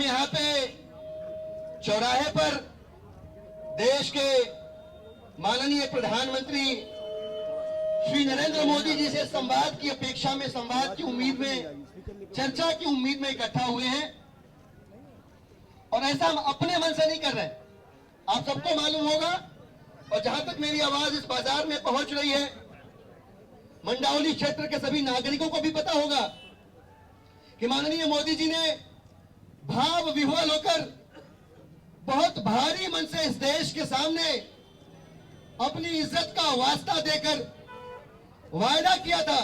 यहाँ पे चौराहे पर देश के माननीय प्रधानमंत्री श्री नरेंद्र मोदी जी से संवाद की अपेक्षा में, संवाद की उम्मीद में, चर्चा की उम्मीद में इकट्ठा हुए हैं। और ऐसा हम अपने मन से नहीं कर रहे, आप सबको मालूम होगा। और जहां तक मेरी आवाज इस बाजार में पहुंच रही है, मंडावली क्षेत्र के सभी नागरिकों को भी पता होगा कि माननीय मोदी जी ने भाव विह्वल होकर बहुत भारी मन से इस देश के सामने अपनी इज्जत का वास्ता देकर वायदा किया था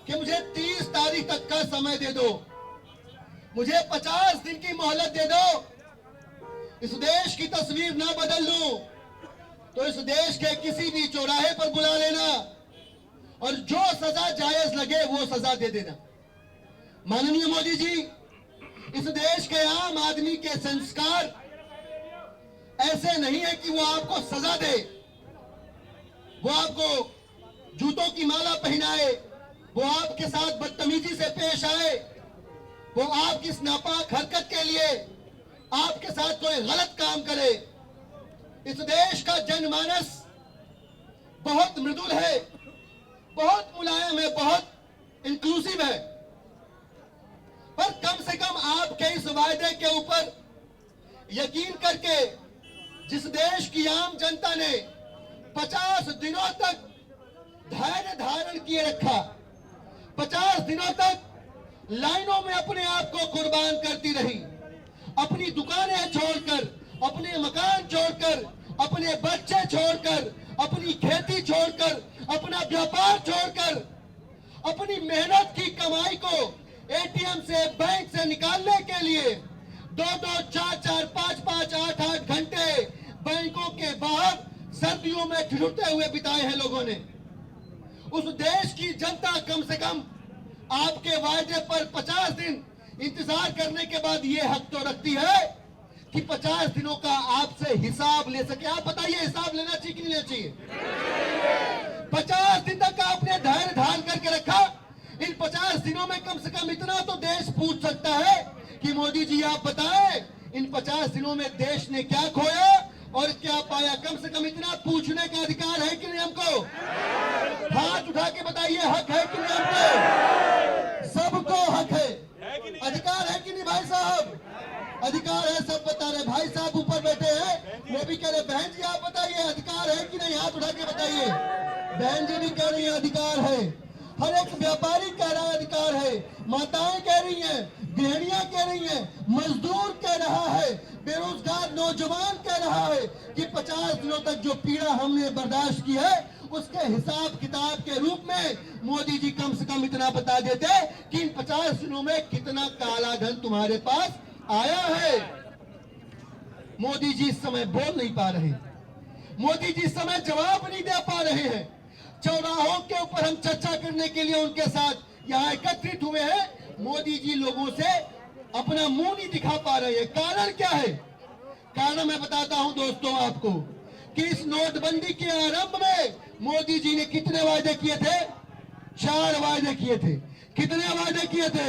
कि मुझे 30 तारीख तक का समय दे दो, मुझे 50 दिन की मोहलत दे दो, इस देश की तस्वीर ना बदल लूं तो इस देश के किसी भी चौराहे पर बुला लेना और जो सजा जायज लगे वो सजा दे देना। माननीय मोदी जी, इस देश के आम आदमी के संस्कार ऐसे नहीं है कि वो आपको सजा दे, वो आपको जूतों की माला पहनाए, वो आपके साथ बदतमीजी से पेश आए, वो आपकी इस नापाक हरकत के लिए आपके साथ कोई गलत काम करे। इस देश का जनमानस बहुत मृदुल है, बहुत मुलायम है, बहुत इंक्लूसिव है, पर कम से कम आपके इस वायदे के ऊपर यकीन करके जिस देश की आम जनता ने 50 दिनों तक धैर्य धारण किए रखा, 50 दिनों तक लाइनों में अपने आप को कुर्बान करती रही, अपनी दुकानें छोड़कर, अपने मकान छोड़कर, अपने बच्चे छोड़कर, अपनी खेती छोड़कर, अपना व्यापार छोड़कर, अपनी मेहनत की कमाई को एटीएम से, बैंक से निकालने के लिए 2-2, 4-4, 5-5, 8-8 घंटे बैंकों के बाहर सर्दियों में ठिठुरते हुए बिताए हैं लोगों ने। उस देश की जनता कम से कम आपके वायदे पर 50 दिन इंतजार करने के बाद ये हक तो रखती है कि 50 दिनों का आपसे हिसाब ले सके। आप बताइए, हिसाब लेना चाहिए कि नहीं लेना चाहिए? 50 दिन तक आपने धैर्य धारण करके रखा, इन 50 दिनों में कम से कम इतना तो देश पूछ सकता है कि मोदी जी आप बताएं, इन 50 दिनों में देश ने क्या खोया और क्या पाया? कम से कम इतना पूछने का अधिकार है कि नहीं हमको? हाथ उठा के बताइए, हक है कि नहीं हमको? सबको हक है, अधिकार है कि नहीं भाई साहब? अधिकार है, सब बता रहे। भाई साहब ऊपर बैठे हैं, वो भी कह रहे बहन जी आप बताइए अधिकार है कि नहीं? हाथ उठा के बताइए। बहन जी भी कह रही है अधिकार है, हर एक व्यापारी कह रहा है अधिकार है, माताएं कह रही हैं, गृहिणियां कह रही हैं, मजदूर कह रहा है, बेरोजगार नौजवान कह रहा है कि 50 दिनों तक जो पीड़ा हमने बर्दाश्त की है उसके हिसाब किताब के रूप में मोदी जी कम से कम इतना बता देते कि इन 50 दिनों में कितना काला धन तुम्हारे पास आया है। मोदी जी इस समय बोल नहीं पा रहे, मोदी जी इस समय जवाब नहीं दे पा रहे हैं। चौराहों के ऊपर हम चर्चा करने के लिए उनके साथ यहाँ एकत्रित हुए हैं। मोदी जी लोगों से अपना मुंह नहीं दिखा पा रहे हैं। कारण क्या है? कारण मैं बताता हूं दोस्तों आपको कि इस नोटबंदी के आरंभ में मोदी जी ने कितने वायदे किए थे? 4 वायदे किए थे। कितने वायदे किए थे?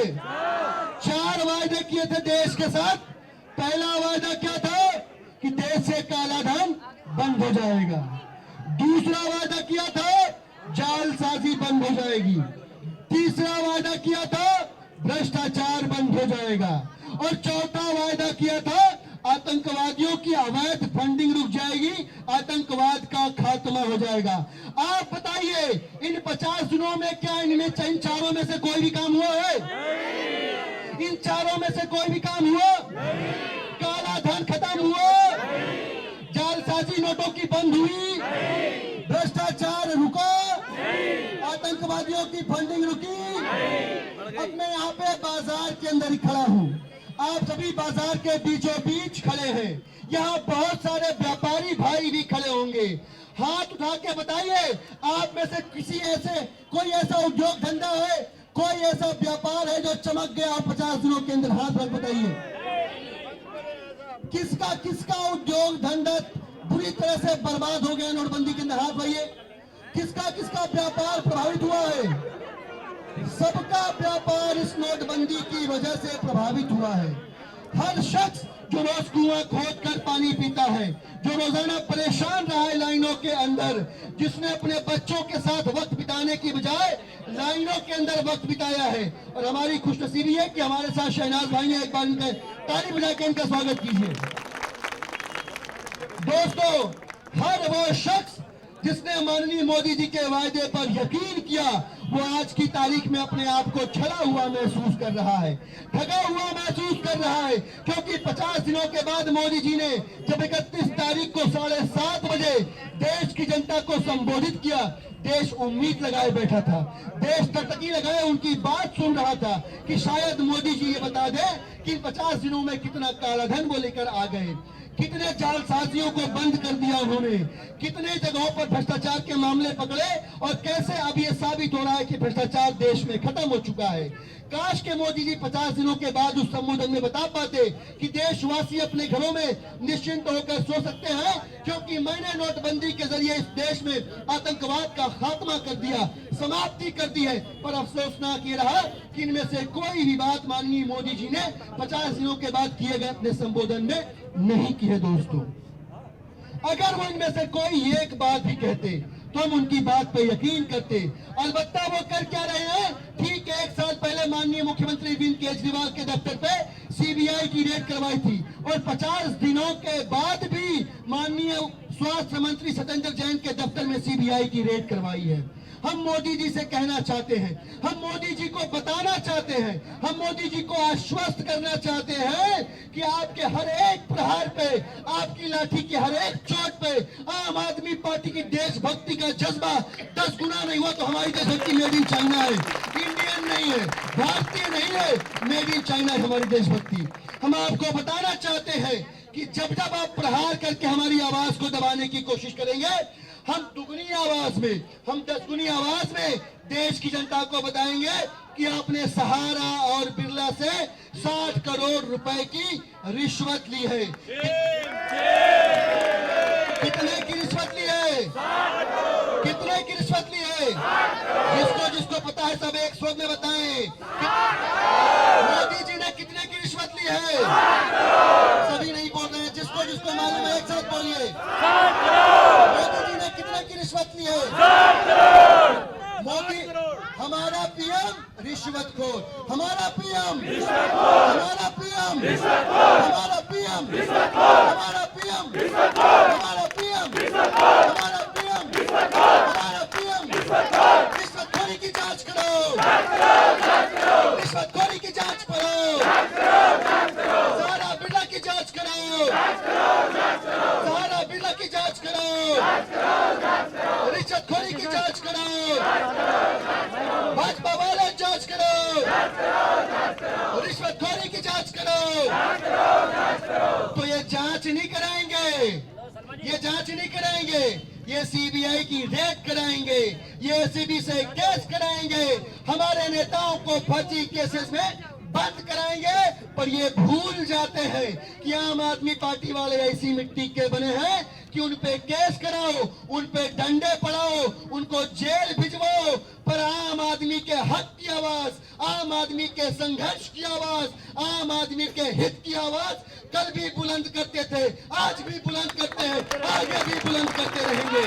4 वायदे किए थे देश के साथ। पहला वायदा क्या था कि देश से काला धन बंद हो जाएगा। दूसरा वायदा किया था जालसाजी बंद हो जाएगी। तीसरा वायदा किया था भ्रष्टाचार बंद हो जाएगा। और चौथा वायदा किया था आतंकवादियों की अवैध फंडिंग रुक जाएगी, आतंकवाद का खात्मा हो जाएगा। आप बताइए इन 50 दिनों में क्या इनमें इन चारों में से कोई भी काम हुआ है? इन चारों में से कोई भी काम हुआ? काला धन खत्म हुआ? जालसाजी नोटों की बंद हुई? भ्रष्टाचार रुका? आतंकवादियों की फंडिंग रुकी? अब मैं यहाँ पे बाजार के अंदर ही खड़ा हूँ, आप सभी बाजार के बीचों बीच खड़े हैं। यहाँ बहुत सारे व्यापारी भाई भी खड़े होंगे। हाथ उठा के बताइए, आप में से किसी ऐसे कोई ऐसा उद्योग धंधा है, कोई ऐसा व्यापार है जो चमक गया 50 दिनों के अंदर? हाथ रख बताइए, किसका किसका उद्योग धंधा बुरी तरह से बर्बाद हो गया नोटबंदी के अंदर? हाथ भाइये, किसका किसका व्यापार प्रभावित हुआ है? सबका व्यापार इस नोटबंदी की वजह से प्रभावित हुआ है। हर शख्स जो रोज कुआं खोद कर पानी पीता है, जो रोजाना परेशान रहा है लाइनों के अंदर, जिसने अपने बच्चों के साथ वक्त बिताने की बजाय लाइनों के अंदर वक्त बिताया है। और हमारी खुशनसीबी है कि हमारे साथ शहनाज भाई है, एक बार इनका ताली बजा के इनका स्वागत कीजिए। दोस्तों, हर वो शख्स जिसने माननीय मोदी जी के वायदे पर यकीन किया, वो आज की तारीख में अपने आप को छला हुआ महसूस कर रहा है, ठगा हुआ महसूस कर रहा है, क्योंकि 50 दिनों के बाद मोदी जी ने जब 31 तारीख को 7:30 बजे देश की जनता को संबोधित किया, देश उम्मीद लगाए बैठा था, देश टकटकी लगाए उनकी बात सुन रहा था कि शायद मोदी जी ये बता दे कि 50 दिनों में कितना कालाधन वो लेकर आ गए, कितने जालसाजियों को बंद कर दिया उन्होंने, कितने जगहों पर भ्रष्टाचार के मामले पकड़े और कैसे अब ये साबित हो रहा है कि भ्रष्टाचार देश में खत्म हो चुका है। काश के मोदी जी 50 दिनों के बाद उस संबोधन में बता पाते कि देशवासी अपने घरों में निश्चिंत होकर सो सकते हैं, क्योंकि मैंने नोटबंदी के जरिए इस देश में आतंकवाद का खात्मा कर दिया, समाप्ति कर दी है। पर अफसोसनाक ये रहा कि इनमें से कोई भी बात माननीय मोदी जी ने 50 दिनों के बाद किए गए अपने संबोधन में नहीं की है। दोस्तों, अगर वो इनमें से कोई एक बात भी कहते तो हम उनकी बात पे यकीन करते। अलबत्ता वो कर क्या रहे हैं? ठीक है, 1 साल पहले माननीय मुख्यमंत्री अरविंद केजरीवाल के दफ्तर पे सीबीआई की रेड करवाई थी और 50 दिनों के बाद भी माननीय स्वास्थ्य मंत्री सत्येंद्र जैन के दफ्तर में सीबीआई की रेड करवाई है। हम मोदी जी से कहना चाहते हैं, हम मोदी जी को बताना चाहते हैं, हम मोदी जी को आश्वस्त करना चाहते हैं कि आपके हर एक प्रहार पे, आपकी लाठी की हर एक चोट पे आम आदमी पार्टी की देशभक्ति का जज्बा 10 गुना नहीं हुआ तो हमारी देशभक्ति मेड इन चाइना है, इंडियन नहीं है, भारतीय नहीं है, मेड इन चाइना है हमारी देशभक्ति। हम आपको बताना चाहते हैं कि जब जब आप प्रहार करके हमारी आवाज को दबाने की कोशिश करेंगे, हम दुगनी आवाज में, हम 10 गुनी आवाज में देश की जनता को बताएंगे कि आपने सहारा और बिरला से 60 करोड़ रुपए की रिश्वत ली है। कितने की रिश्वत ली है? कितने की रिश्वत ली है? जिसको पता है सब एक स्वर में बताएं। मोदी जी ने कितने की रिश्वत ली है? सभी नहीं बोल रहे हैं, जिसको मालूम है एक साथ बोलिए। मोदी जी ने कितने की रिश्वत ली है? मोदी, हमारा पीएम रिश्वतखोर, हमारा पीएम, हमारा पीएम, हमारा पीएम, हमारा पीएम, हमारा पीएम, हमारा पीएम, हमारा पीएम। रिश्वतखोरी की जांच करो, रिश्वतखोरी की जांच करो, सहारा बिरला की जांच करो, सहारा बिरला की जांच करो, रिश्वतखोरी की जांच करो, भाजपा वाले जांच करो, रिश्वतखोरी की जांच करो। तो ये जांच नहीं कराएंगे, ये जांच नहीं कराएंगे, ये सीबीआई की रेड कराएंगे, ये एसीबी से केस कराएंगे, हमारे नेताओं को फर्जी केसेस में बंद कराएंगे। पर ये भूल जाते हैं कि आम आदमी पार्टी वाले ऐसी मिट्टी के बने हैं कि उन पे केस कराओ, उन पे डंडे पड़ाओ, उनको जेल भिजवाओ, पर आम आदमी के हक की आवाज, आम आदमी के संघर्ष की आवाज, आम आदमी के हित की आवाज कल भी बुलंद करते थे, आज भी बुलंद करते हैं, आगे भी बुलंद करते रहेंगे।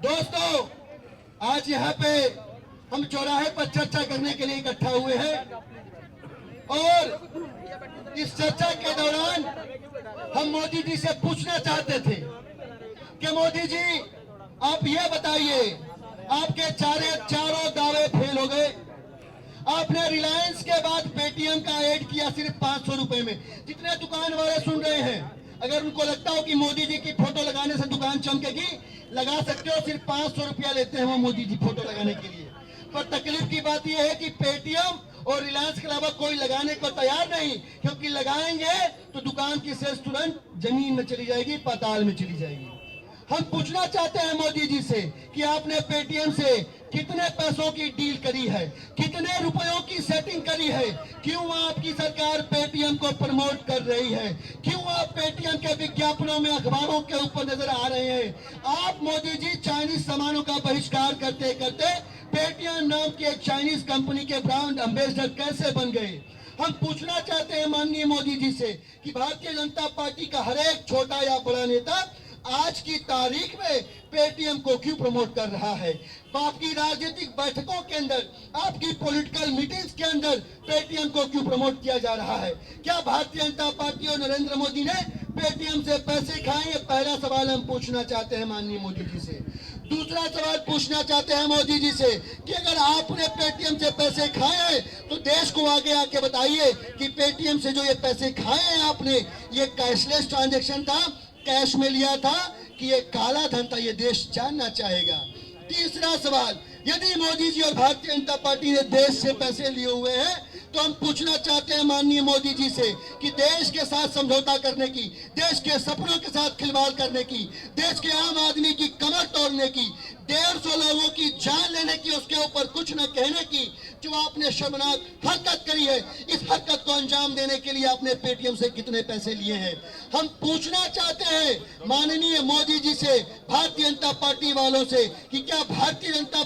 दोस्तों, आज यहाँ पे हम चौराहे पर चर्चा करने के लिए इकट्ठा हुए हैं और इस चर्चा के दौरान हम मोदी जी से पूछना चाहते थे कि मोदी जी, आप ये बताइए, आपके चारों दावे फेल हो गए। आपने रिलायंस के बाद पेटीएम का ऐड किया सिर्फ 500 रुपए में। जितने दुकान वाले सुन रहे हैं, अगर उनको लगता हो कि मोदी जी की फोटो लगाने से दुकान चमकेगी, लगा सकते हो, सिर्फ 500 रुपया लेते हैं वो मोदी जी फोटो लगाने के लिए। पर तकलीफ की बात यह है कि पेटीएम और रिलायंस के अलावा कोई लगाने को तैयार नहीं, क्योंकि लगाएंगे तो दुकान की सेल्स तुरंत जमीन में चली जाएगी, पाताल में चली जाएगी। हम पूछना चाहते हैं मोदी जी से कि आपने पेटीएम से कितने पैसों की डील करी है, कितने रुपयों की सेटिंग करी है, क्यों आपकी सरकार पेटीएम को प्रमोट कर रही है, क्यों आप पेटीएम के विज्ञापनों में अखबारों के ऊपर नजर आ रहे हैं। आप मोदी जी चाइनीज सामानों का बहिष्कार करते करते पेटीएम नाम की एक चाइनीज कंपनी के ब्रांड एम्बेसडर कैसे बन गए। हम पूछना चाहते हैं माननीय मोदी जी से कि भारतीय जनता पार्टी का हर एक छोटा या बड़ा नेता आज की तारीख में पेटीएम को क्यों प्रमोट कर रहा है? आपकी राजनीतिक बैठकों के अंदर, आपकी पॉलिटिकल मीटिंग्स के अंदर पेटीएम को क्यों प्रमोट किया जा रहा है? क्या भारतीय जनता पार्टी और नरेंद्र मोदी ने पेटीएम से पैसे खाए? ये पहला सवाल हम पूछना चाहते हैं माननीय मोदी जी से। दूसरा सवाल पूछना चाहते हैं मोदी जी से कि अगर आपने पेटीएम से पैसे खाए हैं तो देश को आगे आके बताइए कि पेटीएम से जो ये पैसे खाए हैं आपने, ये कैशलेस ट्रांजैक्शन था, कैश में लिया था कि ये काला धन था? ये देश जानना चाहेगा। तीसरा सवाल, यदि मोदी जी और भारतीय जनता पार्टी ने देश से पैसे लिए हुए हैं तो हम पूछना चाहते हैं माननीय मोदी जी से कि देश के साथ समझौता करने की, देश के सपनों के साथ खिलवाड़ करने की, देश के आम आदमी की कमर तोड़ने की, 150 लोगों की जान लेने की, उसके ऊपर कुछ न कहने की जो आपने शर्मनाक हरकत करी है, इस हरकत को अंजाम देने के लिए आपने पेटीएम से कितने पैसे लिए हैं? हम पूछना चाहते हैं माननीय मोदी जी से, भारतीय जनता पार्टी वालों से कि क्या भारतीय जनता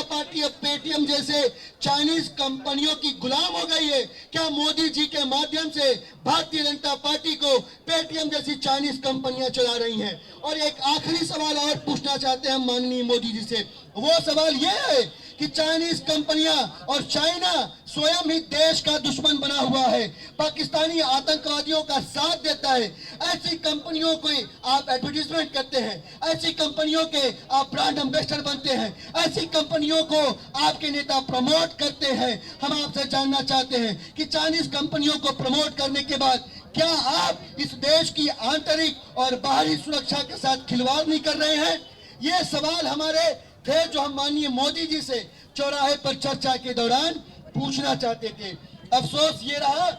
पार्टी अब पेटीएम जैसे चाइनीज कंपनियों की गुलाम हो गई है? क्या मोदी जी के माध्यम से भारतीय जनता पार्टी को पेटीएम जैसी चाइनीज कंपनियां चला रही हैं? और एक आखिरी सवाल और पूछना चाहते हैं माननीय मोदी जी से, वो सवाल ये है कि चाइनीज कंपनियां और चाइना स्वयं ही देश का दुश्मन बना हुआ है, पाकिस्तानी आतंकवादियों का साथ देता है। ऐसी कंपनियों को आप एडवर्टाइजमेंट करते हैं, ऐसी कंपनियों के आप ब्रांड एम्बेसडर बनते हैं, ऐसी कंपनियों को आपके नेता प्रमोट करते हैं। हम आपसे जानना चाहते हैं कि चाइनीज कंपनियों को प्रमोट करने के बाद क्या आप इस देश की आंतरिक और बाहरी सुरक्षा के साथ खिलवाड़ नहीं कर रहे हैं? ये सवाल हमारे थे जो हम माननीय मोदी जी से चौराहे पर चर्चा के दौरान पूछना चाहते थे। अफसोस ये रहा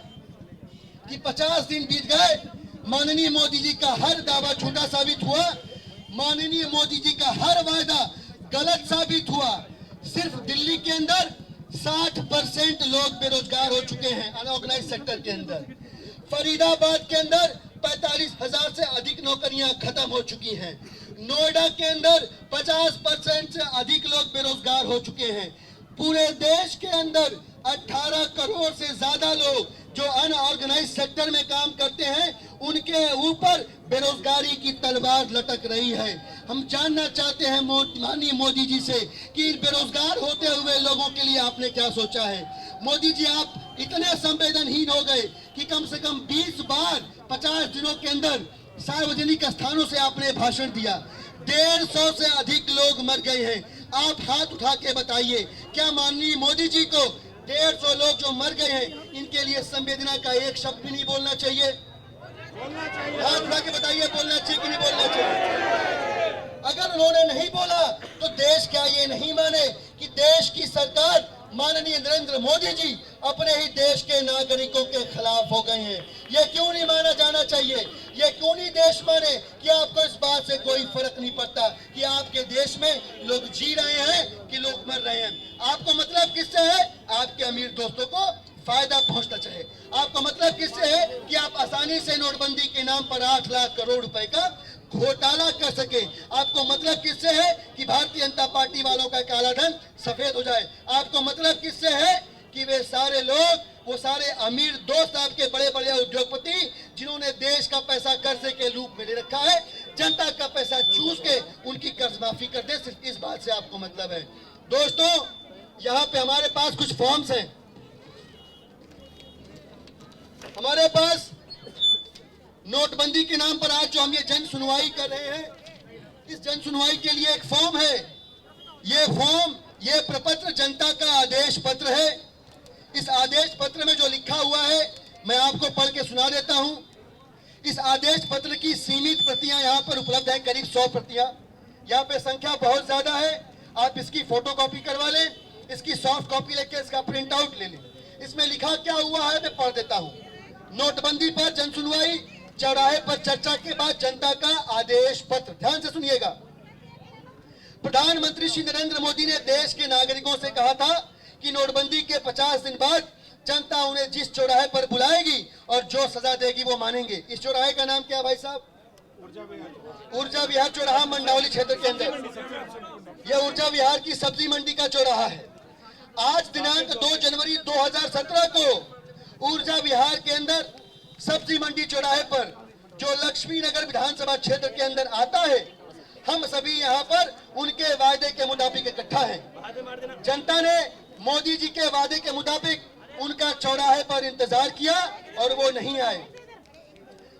कि 50 दिन बीत गए, माननीय मोदी जी का हर दावा झूठा साबित हुआ, माननीय मोदी जी का हर वायदा गलत साबित हुआ। सिर्फ दिल्ली के अंदर 60% लोग बेरोजगार हो चुके हैं अनऑर्गेनाइज सेक्टर के अंदर। फरीदाबाद के अंदर 45,000 से अधिक नौकरियां खत्म हो चुकी हैं। नोएडा के अंदर 50% से अधिक लोग बेरोजगार हो चुके हैं। पूरे देश के अंदर 18 करोड़ से ज्यादा लोग जो अनऑर्गेनाइज सेक्टर में काम करते हैं, उनके ऊपर बेरोजगारी की तलवार लटक रही है। हम जानना चाहते हैं माननीय मोदी जी से कि बेरोजगार होते हुए लोगों के लिए आपने क्या सोचा है? मोदी जी, आप इतने संवेदनहीन हो गए कि कम से कम 20 बार 50 दिनों के अंदर सार्वजनिक स्थानों से आपने भाषण दिया। 150 से अधिक लोग मर गए हैं। आप हाथ उठा के बताइए, क्या माननीय मोदी जी को 150 लोग जो मर गए हैं इनके लिए संवेदना का एक शब्द भी नहीं बोलना चाहिए? हाथ उठा के बताइए, बोलना चाहिए कि नहीं बोलना चाहिए? अगर उन्होंने नहीं बोला तो देश क्या ये नहीं माने कि देश की सरकार माननीय नरेंद्र मोदी जी अपने ही देश के नागरिकों के खिलाफ हो गए हैं? ये क्यों नहीं माना जाना चाहिए? ये क्यों नहीं देश माने कि आपको इस बात से कोई फर्क नहीं पड़ता कि आपके देश में लोग जी रहे हैं कि लोग मर रहे हैं? आपको मतलब किससे है? आपके अमीर दोस्तों को फायदा पहुंचना चाहिए। आपको मतलब किससे है कि आप आसानी से नोटबंदी के नाम पर 8 लाख करोड़ रुपए का घोटाला कर सके? आपको मतलब किससे है कि भारतीय जनता पार्टी वालों का काला धन सफेद हो जाए? आपको मतलब किससे है कि वे सारे लोग, वो सारे अमीर दोस्त आपके बड़े बड़े उद्योगपति जिन्होंने देश का पैसा कर्जे के रूप में ले रखा है, जनता का पैसा चूस के उनकी कर्ज माफी कर दे, सिर्फ इस बात से आपको मतलब है? दोस्तों, यहाँ पे हमारे पास कुछ फॉर्म्स हैं। हमारे पास नोटबंदी के नाम पर आज जो हम ये जन सुनवाई कर रहे हैं, इस जन सुनवाई के लिए एक फॉर्म है। ये फॉर्म, ये प्रपत्र जनता का आदेश पत्र है। इस आदेश पत्र में जो लिखा हुआ है मैं आपको पढ़ के सुना देता हूं। इस आदेश पत्र की सीमित प्रतियां यहाँ पर उपलब्ध है, करीब 100 प्रतियां। यहाँ पे संख्या बहुत ज्यादा है। आप इसकी फोटोकॉपी करवा लें, इसकी सॉफ्ट कॉपी लेके इसका प्रिंट आउट ले लें। इसमें लिखा क्या हुआ है मैं पढ़ देता हूँ। नोटबंदी पर जन सुनवाई, चौराहे पर चर्चा के बाद जनता का आदेश पत्र। ध्यान से सुनिएगा। प्रधानमंत्री श्री नरेंद्र मोदी ने देश के नागरिकों से कहा था कि नोटबंदी के 50 दिन बाद जनता उन्हें जिस चौराहे पर बुलाएगी और जो सजा देगी वो मानेंगे। इस चौराहे का नाम क्या है भाई साहब? ऊर्जा विहार चौराहा, मंडावली क्षेत्र के अंदर। यह ऊर्जा विहार की सब्जी मंडी का चौराहा है। आज दिनांक 2 जनवरी 2023 2017 को ऊर्जा विहार के अंदर सब्जी मंडी चौराहे पर जो लक्ष्मी नगर विधानसभा क्षेत्र के अंदर आता है, हम सभी यहाँ पर उनके वायदे के मुताबिक इकट्ठा हैं। जनता ने मोदी जी के वादे के मुताबिक उनका चौराहे पर इंतजार किया और वो नहीं आए।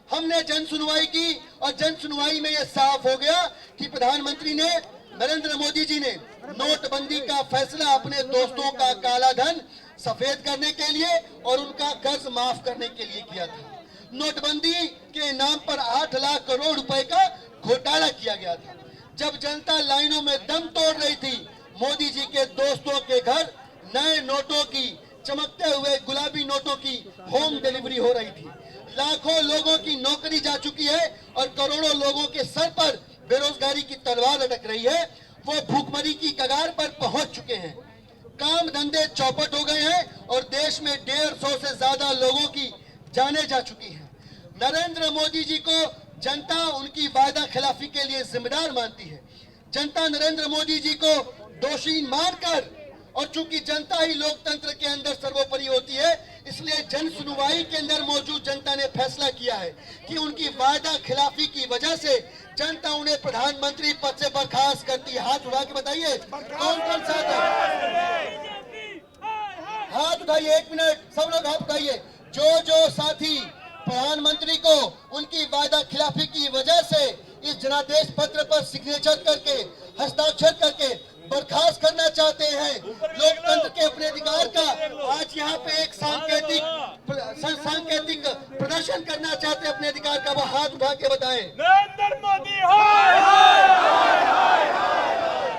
हमने जन सुनवाई की और जन सुनवाई में यह साफ हो गया कि प्रधानमंत्री ने नरेंद्र मोदी जी ने नोटबंदी का फैसला अपने दोस्तों का काला धन सफेद करने के लिए और उनका कर्ज माफ करने के लिए किया था। नोटबंदी के नाम पर 8 लाख करोड़ रुपए का घोटाला किया गया था। जब जनता लाइनों में दम तोड़ रही थी, मोदी जी के दोस्तों के घर नए नोटों की, चमकते हुए गुलाबी नोटों की होम डिलीवरी हो रही थी। लाखों लोगों की नौकरी जा चुकी है और करोड़ों लोगों के सर पर बेरोजगारी की तलवार लटक रही है। वो भूखमरी की कगार पर पहुंच चुके हैं। काम धंधे चौपट हो गए हैं और देश में 150 से ज्यादा लोगों की जाने जा चुकी हैं। नरेंद्र मोदी जी को जनता उनकी वादा खिलाफी के लिए जिम्मेदार मानती है। जनता नरेंद्र मोदी जी को दोषी मानकर, और चूंकि जनता ही लोकतंत्र के अंदर सर्वोपरि होती है, इसलिए जन सुनवाई के अंदर मौजूद जनता ने फैसला किया है कि उनकी वादा खिलाफी की वजह से जनता उन्हें प्रधानमंत्री पद से बर्खास्त करती है। हाथ उठा के बताइए कौन कौन सा है? हाथ उठाइए, 1 मिनट, सब लोग हाथ उठाइए। जो साथी प्रधानमंत्री को उनकी वादा खिलाफी की वजह से इस जनादेश पत्र पर सिग्नेचर करके, हस्ताक्षर करके बर्खास्त करना चाहते हैं, लोकतंत्र के अपने अधिकार का आज यहाँ पे एक सांकेतिक प्रदर्शन करना चाहते हैं अपने अधिकार का, वो हाथ उठा के बताएं। नरेंद्र मोदी हाय हाय हाय हाय,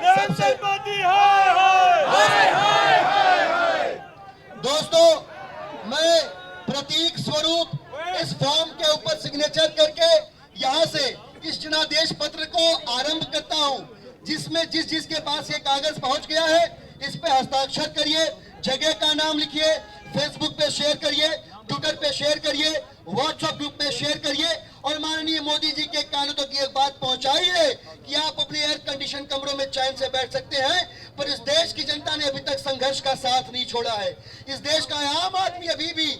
नरेंद्र मोदी हाय हाय हाय हाय। दोस्तों, मैं प्रतीक स्वरूप इस फॉर्म के ऊपर सिग्नेचर करके यहाँ से इस जनादेश पत्र को आरंभ करता हूँ, जिसमें जिसके पास ये कागज पहुंच गया है, इस पे हस्ताक्षर करिए, जगह का नाम लिखिए, फेसबुक पे शेयर करिए, ट्विटर पे शेयर करिए, व्हाट्सएप ग्रुप पे शेयर करिए और माननीय मोदी जी के कानों तक ये बात पहुंचाइए कि आप अपने एयर कंडीशन कमरों में चैन से बैठ सकते हैं, पर इस देश की जनता ने अभी तक संघर्ष का साथ नहीं छोड़ा है। इस देश का आम आदमी अभी भी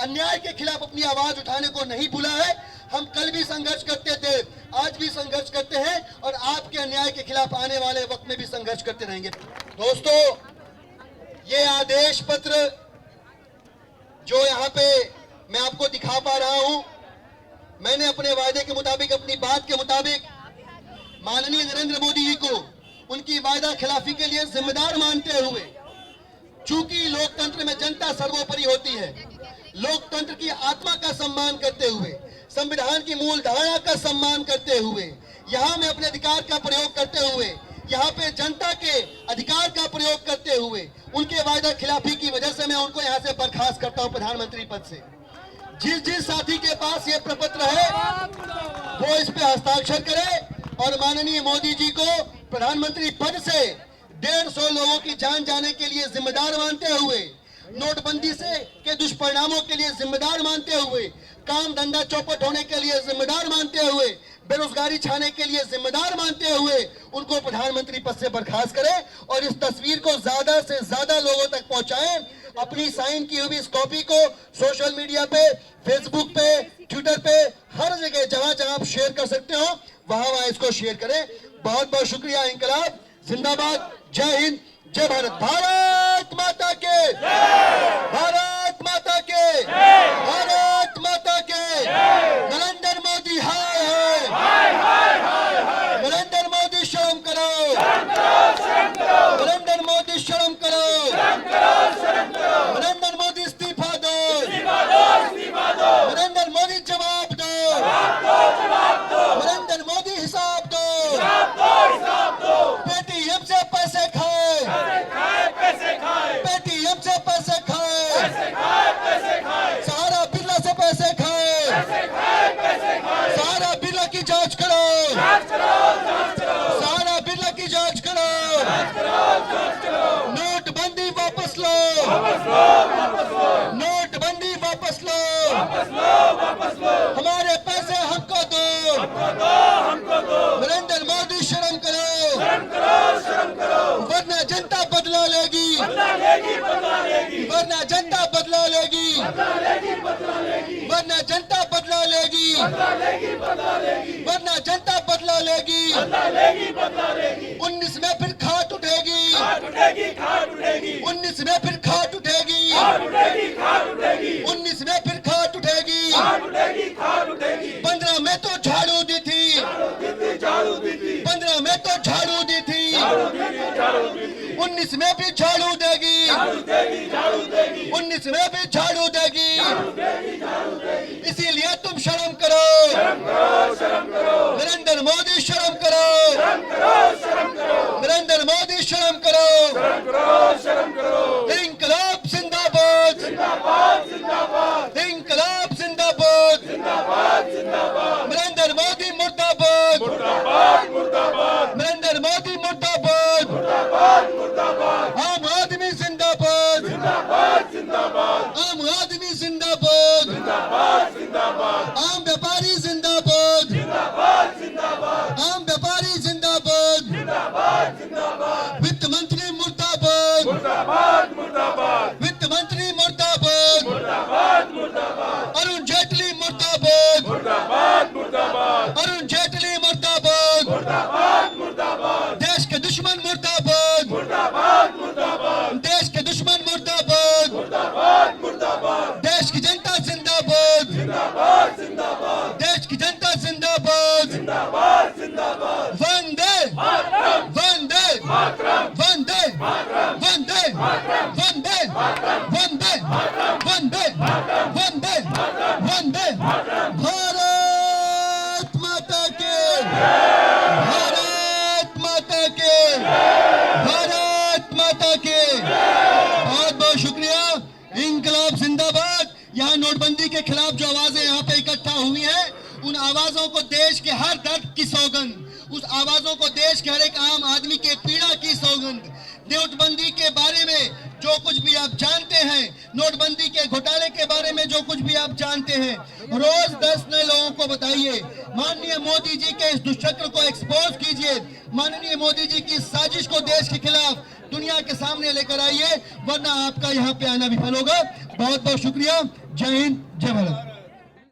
अन्याय के खिलाफ अपनी आवाज उठाने को नहीं भूला है। हम कल भी संघर्ष करते थे, आज भी संघर्ष करते हैं और आपके अन्याय के खिलाफ आने वाले वक्त में भी संघर्ष करते रहेंगे। दोस्तों, ये आदेश पत्र जो यहाँ पे मैं आपको दिखा पा रहा हूं, मैंने अपने वायदे के मुताबिक, अपनी बात के मुताबिक माननीय नरेंद्र मोदी जी को उनकी वायदा खिलाफी के लिए जिम्मेदार मानते हुए, चूंकि लोकतंत्र में जनता सर्वोपरि होती है, लोकतंत्र की आत्मा का सम्मान करते हुए, संविधान की मूल धारणा का सम्मान करते हुए, यहाँ में अपने अधिकार का प्रयोग करते हुए, यहाँ पे जनता के अधिकार का प्रयोग करते हुए, उनके वायदा खिलाफी की वजह से मैं उनको यहाँ से बर्खास्त करता हूँ प्रधानमंत्री पद से। जिस साथी के पास ये प्रपत्र है वो इस पे हस्ताक्षर करे और माननीय मोदी जी को प्रधानमंत्री पद से 150 लोगों की जान जाने के लिए जिम्मेदार मानते हुए, नोटबंदी से के दुष्परिणामों के लिए जिम्मेदार मानते हुए, काम धंधा चौपट होने के लिए जिम्मेदार मानते हुए, बेरोजगारी छाने के लिए जिम्मेदार मानते हुए उनको प्रधानमंत्री पद से बर्खास्त करें और इस तस्वीर को ज्यादा से ज्यादा लोगों तक पहुंचाएं। अपनी साइन की हुई इस कॉपी को सोशल मीडिया पे, फेसबुक पे, ट्विटर पे, हर जगह जहां जहां आप शेयर कर सकते हो वहां इसको शेयर करें। बहुत बहुत शुक्रिया। इंकलाब जिंदाबाद। जय हिंद, जय भारत। भारत माता के, भारत माता के, भारत माता के। नरेंद्र मोदी हाय हाय, नरेंद्र मोदी शर्म करो, नरेंद्र मोदी शर्म करो, नरेंद्र मोदी इस्तीफा दो, नरेंद्र मोदी जवाब दो, नरेंद्र मोदी हिसाब दो, पेटीएम से पैसे खाए, पेटीएम से पैसे खाए, वरना जनता बदला लेगी, वरना जनता बदला लेगी। 19 में फिर खाट उठेगी, 19 में फिर खाट उठेगी, 19 में फिर खाट उठेगी। 15 में तो झाड़ू दी थी, 15 में तो झाड़ू दी थी, 19 में भी झाड़ू देगी, 19 में भी झाड़ू देगी। इसीलिए तुम शर्म करो, नरेंद्र मोदी शर्म करो, नरेंद्र मोदी शर्म करो। इंकलाब जिंदाबाद, इंकलाब जिंदाबाद, नरेंद्र मोदी मुर्दाबाद, नरेंद्र मोदी मुर्दाबाद, आम आदमी जिंदाबाद, आम आदमी जिंदाबाद, आम व्यापारी जिंदाबाद, आम व्यापारी जिंदाबाद, वित्त मंत्री मुर्दाबाद, वित्त मंत्री मुर्दाबाद, अरुण जेटली मुर्दाबाद, अरुण जेटली मुर्दाबाद, देश के दुश्मन मुर्दाबाद, देश के दुश्मन मुर्दाबाद, देश की जनता जिंदाबाद, देश की जनता जिंदाबाद। वंदे वंदे वंदे वंदे वंदे वंदे वंदे वंदे वंदे। भारत माता के, भारत माता के, भारत माता के। बहुत बहुत शुक्रिया। इंकलाब जिंदाबाद। यहाँ नोटबंदी के खिलाफ जो आवाजें यहाँ पे इकट्ठा हुई हैं, उन आवाजों को देश के हर दर्द की सौगंध, उस आवाजों को देश के हर एक आम आदमी के पीड़ा की सौगंध। नोटबंदी के बारे में जो कुछ भी आप जानते हैं, नोटबंदी के घोटाले के बारे में जो कुछ भी आप जानते हैं, रोज 10 नए लोगों को बताइए। माननीय मोदी जी के इस दुष्चक्र को एक्सपोज कीजिए। माननीय मोदी जी की साजिश को देश के खिलाफ दुनिया के सामने लेकर आइए, वरना आपका यहाँ पे आना विफल होगा। बहुत बहुत शुक्रिया। जय हिंद, जय भारत।